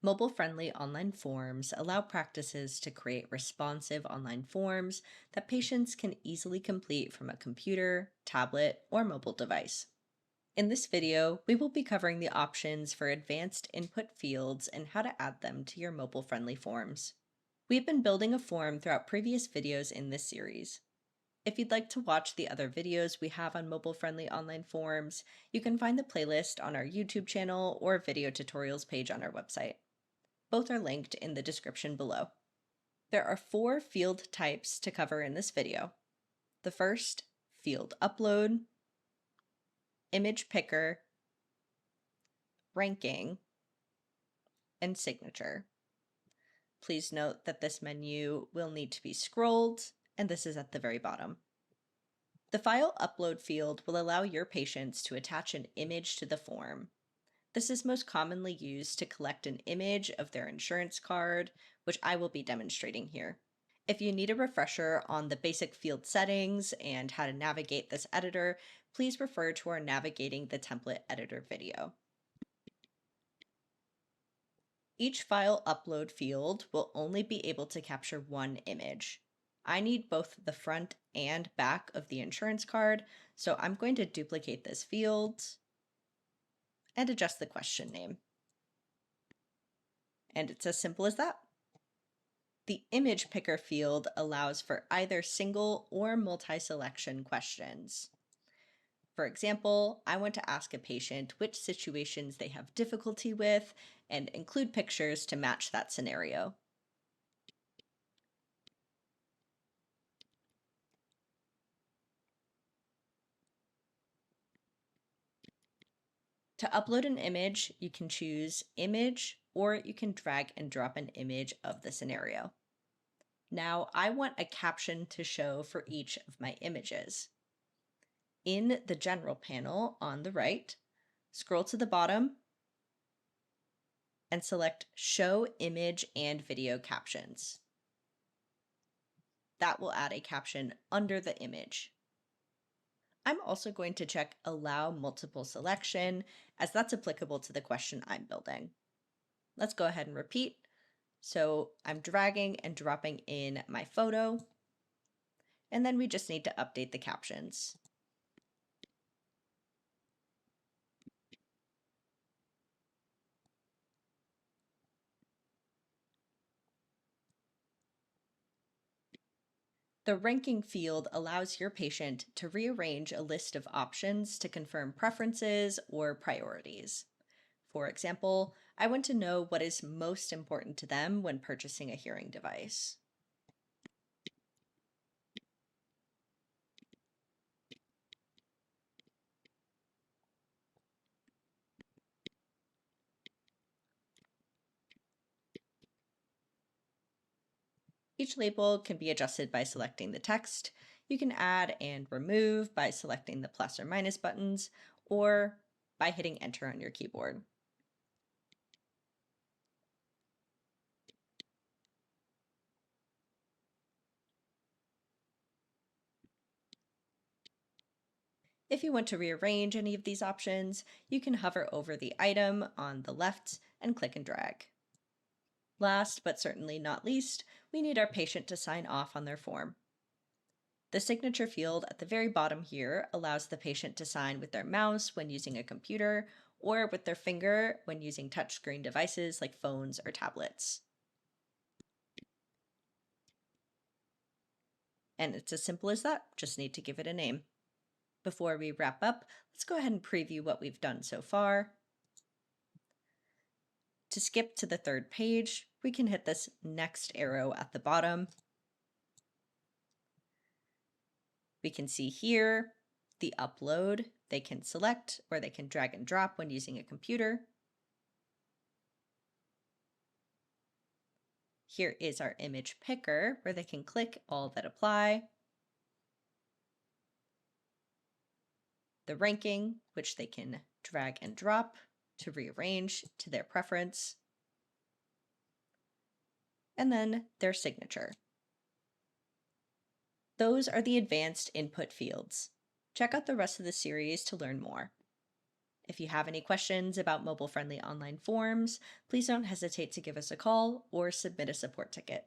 Mobile-friendly online forms allow practices to create responsive online forms that patients can easily complete from a computer, tablet, or mobile device. In this video, we will be covering the options for advanced input fields and how to add them to your mobile-friendly forms. We've been building a form throughout previous videos in this series. If you'd like to watch the other videos we have on mobile-friendly online forms, you can find the playlist on our YouTube channel or video tutorials page on our website. Both are linked in the description below. There are 4 field types to cover in this video. The first, field upload, image picker, ranking, and signature. Please note that this menu will need to be scrolled, and this is at the very bottom. The file upload field will allow your patients to attach an image to the form. This is most commonly used to collect an image of their insurance card, which I will be demonstrating here. If you need a refresher on the basic field settings and how to navigate this editor, please refer to our Navigating the Template Editor video. Each file upload field will only be able to capture one image. I need both the front and back of the insurance card, so I'm going to duplicate this field and adjust the question name. And it's as simple as that. The image picker field allows for either single or multi-selection questions. For example, I want to ask a patient which situations they have difficulty with and include pictures to match that scenario. To upload an image, you can choose Image, or you can drag and drop an image of the scenario. Now, I want a caption to show for each of my images. In the General panel on the right, scroll to the bottom and select Show Image and Video Captions. That will add a caption under the image. I'm also going to check Allow Multiple Selection, as that's applicable to the question I'm building. Let's go ahead and repeat. So I'm dragging and dropping in my photo, and then we just need to update the captions. The ranking field allows your patient to rearrange a list of options to confirm preferences or priorities. For example, I want to know what is most important to them when purchasing a hearing device. Each label can be adjusted by selecting the text. You can add and remove by selecting the plus or minus buttons, or by hitting Enter on your keyboard. If you want to rearrange any of these options, you can hover over the item on the left and click and drag. Last, but certainly not least, we need our patient to sign off on their form. The signature field at the very bottom here allows the patient to sign with their mouse when using a computer, or with their finger when using touchscreen devices like phones or tablets. And it's as simple as that, just need to give it a name. Before we wrap up, let's go ahead and preview what we've done so far. To skip to the third page, we can hit this next arrow at the bottom. We can see here the upload. They can select or they can drag and drop when using a computer. Here is our image picker where they can click all that apply. The ranking, which they can drag and drop to rearrange to their preference. And then their signature. Those are the advanced input fields. Check out the rest of the series to learn more. If you have any questions about mobile friendly online forms, please don't hesitate to give us a call or submit a support ticket.